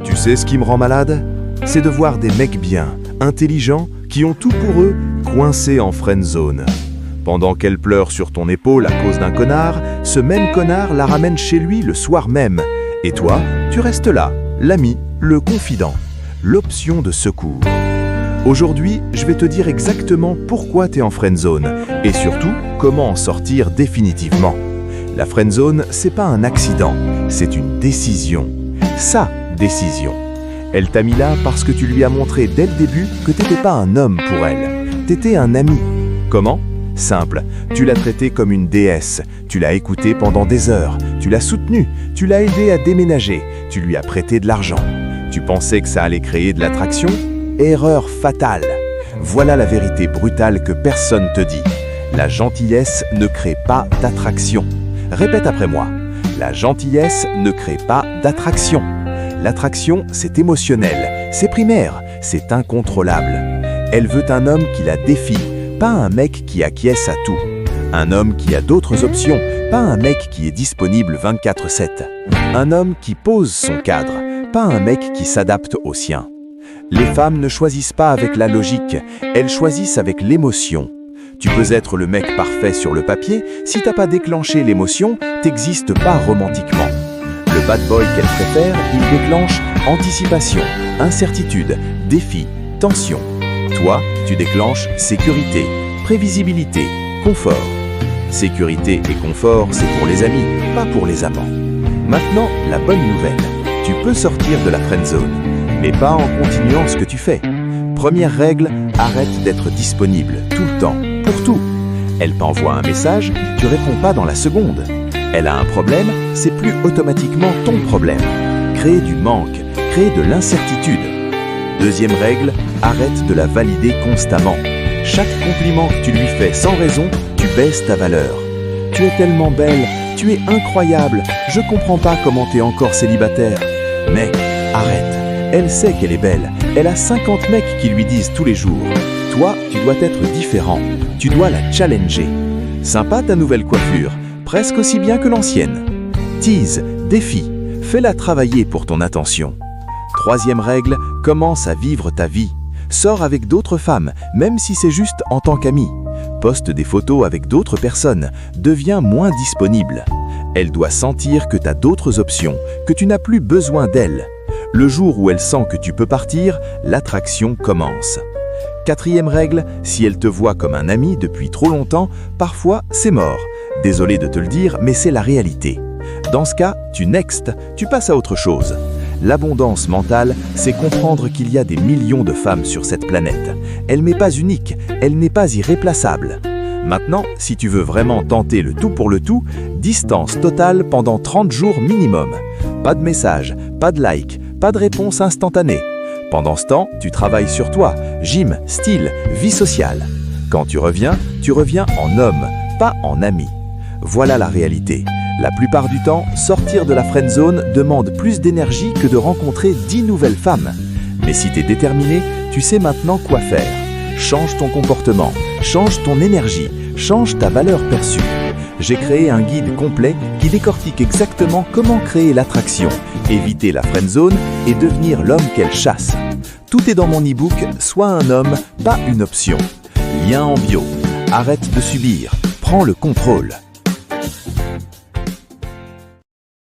Tu sais ce qui me rend malade? C'est de voir des mecs bien, intelligents, qui ont tout pour eux, coincés en friendzone. Pendant qu'elle pleure sur ton épaule à cause d'un connard, ce même connard la ramène chez lui le soir même. Et toi, tu restes là, l'ami, le confident, l'option de secours. Aujourd'hui, je vais te dire exactement pourquoi t'es en friendzone et surtout comment en sortir définitivement. La friendzone, c'est pas un accident, c'est une décision. Sa décision. Elle t'a mis là parce que tu lui as montré dès le début que t'étais pas un homme pour elle. T'étais un ami. Comment? Simple, tu l'as traitée comme une déesse, tu l'as écoutée pendant des heures, tu l'as soutenue, tu l'as aidée à déménager, tu lui as prêté de l'argent. Tu pensais que ça allait créer de l'attraction? Erreur fatale. Voilà la vérité brutale que personne te dit. La gentillesse ne crée pas d'attraction. Répète après moi. La gentillesse ne crée pas d'attraction. L'attraction, c'est émotionnel, c'est primaire, c'est incontrôlable. Elle veut un homme qui la défie, pas un mec qui acquiesce à tout. Un homme qui a d'autres options, pas un mec qui est disponible 24/7. Un homme qui pose son cadre, pas un mec qui s'adapte au sien. Les femmes ne choisissent pas avec la logique, elles choisissent avec l'émotion. Tu peux être le mec parfait sur le papier, si t'as pas déclenché l'émotion, t'existes pas romantiquement. Le bad boy qu'elle préfère, il déclenche anticipation, incertitude, défi, tension. Toi, tu déclenches sécurité, prévisibilité, confort. Sécurité et confort, c'est pour les amis, pas pour les amants. Maintenant, la bonne nouvelle, tu peux sortir de la friendzone, mais pas en continuant ce que tu fais. Première règle, arrête d'être disponible tout le temps, pour tout. Elle t'envoie un message, tu réponds pas dans la seconde. Elle a un problème, c'est plus automatiquement ton problème. Créer du manque, créer de l'incertitude. Deuxième règle, arrête de la valider constamment. Chaque compliment que tu lui fais sans raison, tu baisses ta valeur. Tu es tellement belle, tu es incroyable, je comprends pas comment t'es encore célibataire. Mais arrête, elle sait qu'elle est belle, elle a 50 mecs qui lui disent tous les jours. Toi, tu dois être différent, tu dois la challenger. Sympa ta nouvelle coiffure, presque aussi bien que l'ancienne. Tease, défie, fais-la travailler pour ton attention. Troisième règle, commence à vivre ta vie. Sors avec d'autres femmes, même si c'est juste en tant qu'ami. Poste des photos avec d'autres personnes, deviens moins disponible. Elle doit sentir que tu as d'autres options, que tu n'as plus besoin d'elle. Le jour où elle sent que tu peux partir, l'attraction commence. Quatrième règle, si elle te voit comme un ami depuis trop longtemps, parfois c'est mort. Désolé de te le dire, mais c'est la réalité. Dans ce cas, tu next, tu passes à autre chose. L'abondance mentale, c'est comprendre qu'il y a des millions de femmes sur cette planète. Elle n'est pas unique, elle n'est pas irréplaçable. Maintenant, si tu veux vraiment tenter le tout pour le tout, distance totale pendant 30 jours minimum. Pas de message, pas de like, pas de réponse instantanée. Pendant ce temps, tu travailles sur toi, gym, style, vie sociale. Quand tu reviens en homme, pas en ami. Voilà la réalité. La plupart du temps, sortir de la friendzone demande plus d'énergie que de rencontrer 10 nouvelles femmes. Mais si tu es déterminé, tu sais maintenant quoi faire. Change ton comportement, change ton énergie, change ta valeur perçue. J'ai créé un guide complet qui décortique exactement comment créer l'attraction, éviter la friendzone et devenir l'homme qu'elle chasse. Tout est dans mon e-book « Sois un homme, pas une option ». Lien en bio. Arrête de subir, prends le contrôle.